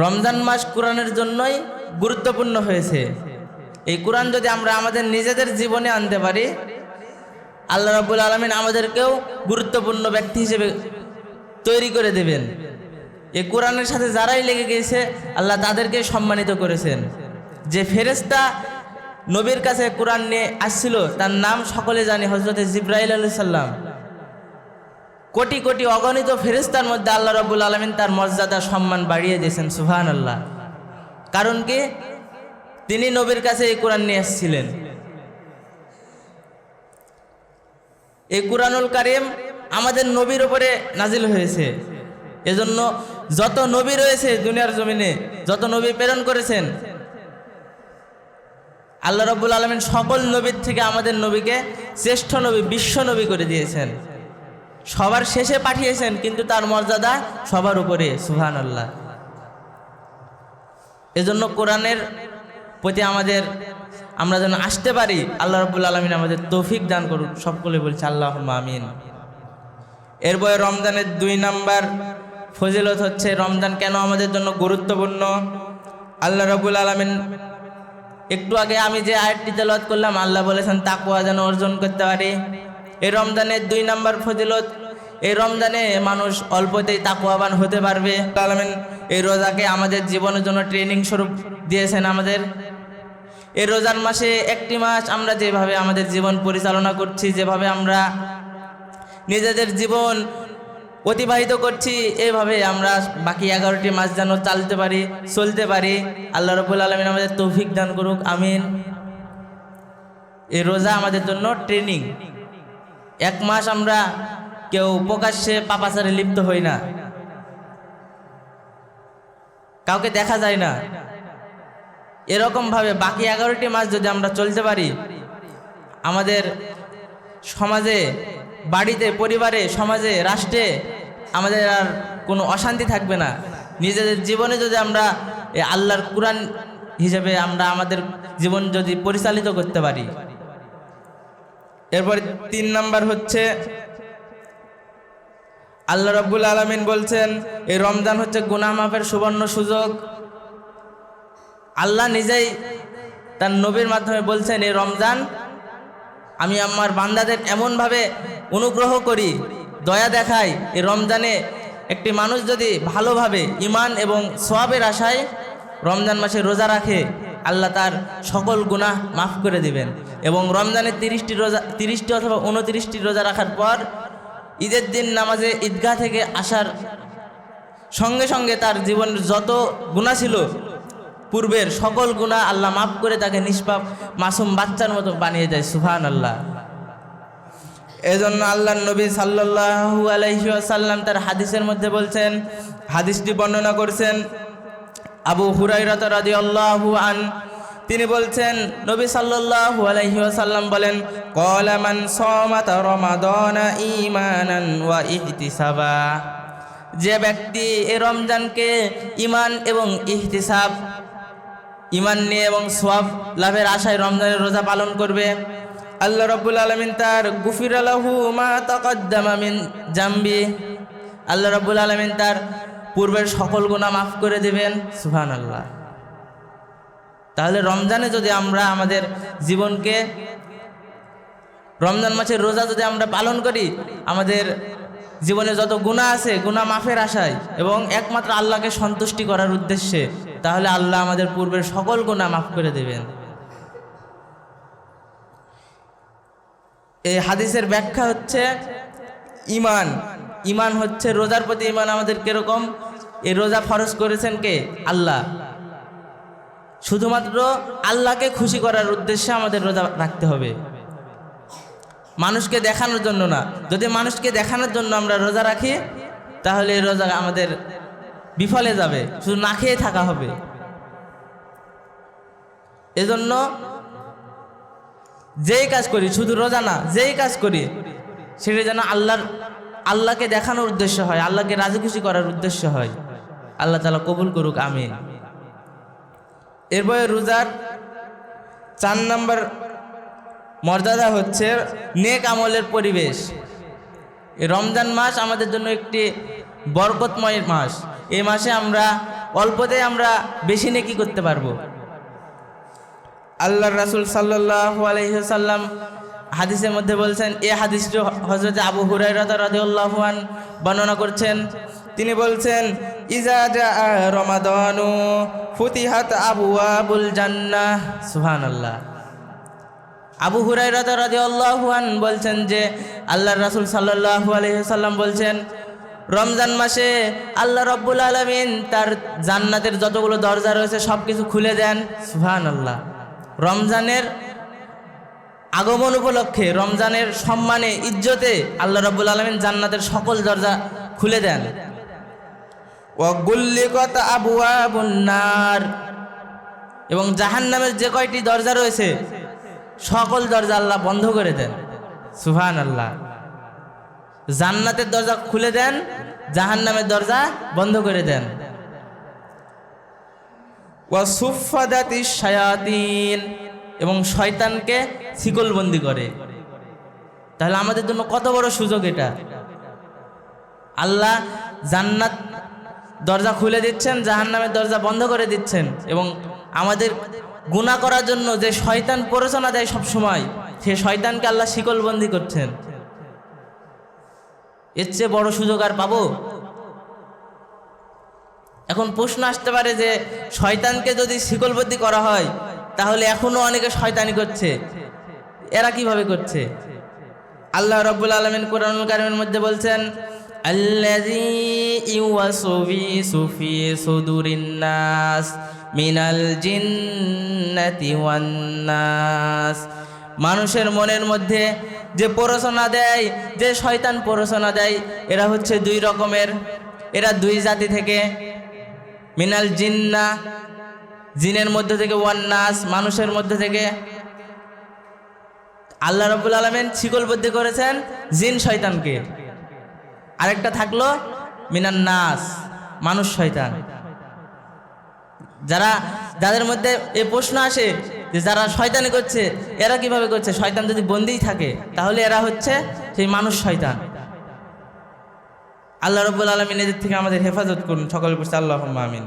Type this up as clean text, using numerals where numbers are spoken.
রমজান মাস কোরআনের জন্যই গুরুত্বপূর্ণ হয়েছে। এই কোরআন যদি আমরা আমাদের নিজেদের জীবনে আনতে পারি, আল্লাহ রাব্বুল আলামিন আমাদেরকেও গুরুত্বপূর্ণ ব্যক্তি হিসেবে তৈরি করে দেবেন। এই কোরআনের সাথে যারাই লেগে গিয়েছে আল্লাহ তাদেরকে সম্মানিত করেছেন। যে ফেরেশতা নবীর কাছে কোরআন নিয়ে আসছিল তার নাম সকলে জানি, হযরত জিবরাইল আলাইহিস সালাম। কোটি কোটি অগণিত ফেরেশতার মধ্যে আল্লাহ রাব্বুল আলামিন তার মর্যাদা সম্মান বাড়িয়ে দিয়েছেন, সুবহানাল্লাহ। কারণ কি? তিনি নবীর কাছে এই কোরআন নিয়ে এসেছিলেন। এই কুরআনুল কারীম আমাদের নবীর উপরে নাজিল হয়েছে। এজন্য যত নবী রয়েছে দুনিয়ার জমিনে, যত নবী প্রেরণ করেছেন আল্লাহ রাব্বুল আলামিন সকল নবীর থেকে আমাদের নবীকে শ্রেষ্ঠ নবী, বিশ্ব নবী করে দিয়েছেন। সবার শেষে পাঠিয়েছেন, কিন্তু তার মর্যাদা সবার উপরে, সুবহানাল্লাহ। এজন্য কোরআনের প্রতি আমরা যেন আসতে পারি, আল্লাহ রাব্বুল আলামিন আমাদের তৌফিক দান করুন। সকলে বলছি আল্লাহুম্মা আমিন। এরপরে রমজানের 2 নাম্বার ফজিলত হচ্ছে রমজান কেন আমাদের জন্য গুরুত্বপূর্ণ। আল্লাহ রাব্বুল আলামিন একটু আগে আমি যে আয়াতটি তেলাওয়াত করলাম, আল্লাহ বলেছেন তাকওয়া যেন অর্জন করতে পারি। এই রমজানের 2 নাম্বার ফজিলত, এই রমজানে মানুষ অল্পতেই তাকওয়াবান হতে পারবে। আল্লাহ আলামিন এই রোজাকে আমাদের জীবনের জন্য ট্রেনিং স্বরূপ দিয়েছেন আমাদের। এই রোজার মাসে একটি মাস আমরা যেভাবে আমাদের জীবন পরিচালনা করছি, যেভাবে আমরা নিজেদের জীবন অতিবাহিত করছি, এইভাবে আমরা বাকি 11টি মাস যেন চলতে পারি। আল্লাহ রাব্বুল আলামিন আমাদের তৌফিক দান করুক, আমিন। এই রোজা আমাদের জন্য ট্রেনিং। 1 মাস আমরা কেউ প্রকাশ্যে পাপাচারে লিপ্ত হই না, কাউকে দেখা যায় না। এরকম ভাবে বাকি 11টি মাস যদি আমরা চলতে পারি, আমাদের সমাজে, বাড়িতে, পরিবারে, সমাজে, রাষ্ট্রে আমাদের আর কোনো অশান্তি থাকবে না। নিজেদের জীবনে যদি আমরা আল্লাহর কুরআন হিসেবে আমরা আমাদের জীবন যদি পরিচালিত করতে পারি। এরপর 3 নাম্বার হচ্ছে আল্লাহ রাব্বুল আলামিন বলছেন এই রমজান হচ্ছে গুনাহ মাফের সুবর্ণ সুযোগ। আল্লাহ নিজেই তার নবীর মাধ্যমে বলছেন, এই রমজান আমি আমার বান্দাদের এমনভাবে অনুগ্রহ করি, দয়া দেখাই। এই রমজানে একটি মানুষ যদি ভালোভাবে ঈমান এবং সওয়াবের আশায় রমজান মাসে রোজা রাখে, আল্লাহ তার সকল গুনাহ মাফ করে দিবেন। এবং রমজানের 30টি অথবা 29টি রোজা রাখার পর ঈদের দিন নামাজে ঈদগাহ থেকে আসার সঙ্গে সঙ্গে তার জীবনের যত গুনাহ ছিল পূর্বের সকল গুনাহ আল্লাহ মাফ করে তাকে নিষ্পাপ মাসুম বাচ্চার মতো বানিয়ে দেয়, সুবহানাল্লাহ। এজন্য আল্লাহর নবী সাল্লাল্লাহু আলাইহি ওয়াসাল্লাম তার হাদিসের মধ্যে বলছেন, হাদিসটি বর্ণনা করছেন আবু হুরায়রা রাদিয়াল্লাহু আন। তিনি বলছেন, নবী সাল্লাল্লাহু আলাইহি ওয়াসাল্লাম বলেন, ক্বালা মান সামাতা রমাদানা ঈমানান ওয়া ইহতিসাবা। যে ব্যক্তি এই রমজানকে ঈমান এবং ইহতিসাব, ঈমান নিয়ে এবং সওয়াব লাভের আশায় রমজানের রোজা পালন করবে, আল্লাহ রাব্বুল আলামিন তার গুফিরা লাহু মা তাকাদ্দামা মিন জামবি, আল্লাহ রাব্বুল আলামিন তার পূর্বের সকল গুনাহ মাফ করে দেবেন, সুবহানাল্লাহ। তাহলে রমজানে যদি আমরা আমাদের জীবনকে, রমজান মাসের রোজা যদি আমরা পালন করি, আমাদের জীবনে যত গুনাহ আছে গুনাহ মাফের আশায় এবং একমাত্র আল্লাহকে সন্তুষ্টি করার উদ্দেশ্যে, তাহলে আল্লাহ আমাদের পূর্বের সকল গুনাহ মাফ করে দেবেন। এই হাদিসের ব্যাখ্যা হচ্ছে ঈমান। ঈমান হচ্ছে রোজার প্রতি ঈমান আমাদের কিরকম? এই রোজা ফরজ করেছেন কে? আল্লাহ। শুধুমাত্র আল্লাহকে খুশি করার উদ্দেশ্যে আমাদের রোজা রাখতে হবে, মানুষকে দেখানোর জন্য না। যদি মানুষকে দেখানোর জন্য আমরা রোজা রাখি, তাহলে এই রোজা আমাদের বিফলে যাবে, শুধু না খেয়ে থাকা হবে। এজন্য যেই কাজ করি, শুধু রোজা না, যেই কাজ করি সেটা যেন আল্লাহকে দেখানোর উদ্দেশ্য হয়, আল্লাহকে রাজি খুশি করার উদ্দেশ্য হয়। আল্লাহ তাআলা কবুল করুক, আমিন। এরপরে রোজার 4 নম্বর মর্যাদা হচ্ছে নেক আমলের পরিবেশ। এই রমজান মাস আমাদের জন্য একটি বরকতময় মাস। এই মাসে আমরা অল্পতে আমরা বেশি নেকি করতে পারবো। আল্লাহর রাসূল সাল্লাল্লাহু আলাইহি ওয়াসাল্লাম হাদিসের মধ্যে বলছেন, এই হাদিসটি হযরত আবু হুরায়রা রাদিয়াল্লাহু আনহু বর্ণনা করছেন। তিনি বলছেন, ইজা জাআ রমাদানু ফুতিহাত আবওয়াবুল জান্নাহ। সুবহানাল্লাহ। আবু হুরায়রা রাদিয়াল্লাহু আনহু বলছেন যে আল্লাহর রাসূল সাল্লাল্লাহু আলাইহি ওয়াসাল্লাম বলছেন, রমজান মাসে আল্লাহ রাব্বুল আলামিন তার জান্নাতের যতগুলো দরজা রয়েছে সব কিছু খুলে দেন। সুবহানাল্লাহ। রমজানের আগমন উপলক্ষে, রমজানের সম্মানে, ইজ্জতে আল্লাহ রাব্বুল আলামিন জান্নাতের সকল দরজা খুলে দেন। ওয়া গুল্লিকাত আবওয়াবুন নার, এবং জাহান্নামের যে কয়টি দরজা রয়েছে সকল দরজা আল্লাহ বন্ধ করে দেন। সুবহানাল্লাহ। জান্নাতের দরজা খুলে দেন, জাহান্নামের দরজা বন্ধ করে দেন। ওয়া সুফাদাতিশ শায়াতিন, এবং শয়তানকে শিকলবন্দি করে। তাহলে আমাদের জন্য কত বড় সুযোগ এটা। আল্লাহ জান্নাত দরজা খুলে দিচ্ছেন, জাহান্নামের দরজা বন্ধ করে দিচ্ছেন, এবং আমাদের গুনাহ করার জন্য যে শয়তান প্ররোচনা দেয় সব সময়, সে শয়তানকে আল্লাহ শিকলবন্দি করছেন। এর চেয়ে বড় সুযোগ আর পাবো? এখন প্রশ্ন আসতে পারে যে শয়তানকে যদি শিকলবন্দি করা হয় তাহলে এখনো অনেকে শয়তানি করছে, এরা কিভাবে করছে? আল্লাহ রাব্বুল আলামিন কোরআনুল কারীমের মধ্যে বলছেন, আল্লাযী ইউওয়াসবিসু ফি সুদুরিন নাস মিনাল জিন্নাতি ওয়ান নাস। মানুষের মনের মধ্যে যে প্ররোচনা দেয়, যে শয়তান প্ররোচনা দেয়, এরা হচ্ছে দুই রকমের, এরা দুই জাতি থেকে। মিনাল জিন্না, জিনের মধ্যে থেকে, ওয়ান নাস, মানুষের মধ্যে থেকে। আল্লাহ রাব্বুল আলামিন শিকলবদ্ধ করেছেন জিন শয়তানকে। আরেকটা থাকলো মিনান নাস, মানুষ শয়তান। যাদের মধ্যে এই প্রশ্ন আসে যে যারা শয়তানি করছে এরা কিভাবে করছে, শয়তান যদি বন্দিই থাকে তাহলে এরা হচ্ছে সেই মানুষ শয়তান। আল্লাহ রাব্বুল আলামিন এদের থেকে আমাদের হেফাজত করুন। সকল বলছি আল্লাহুম্মা আমিন।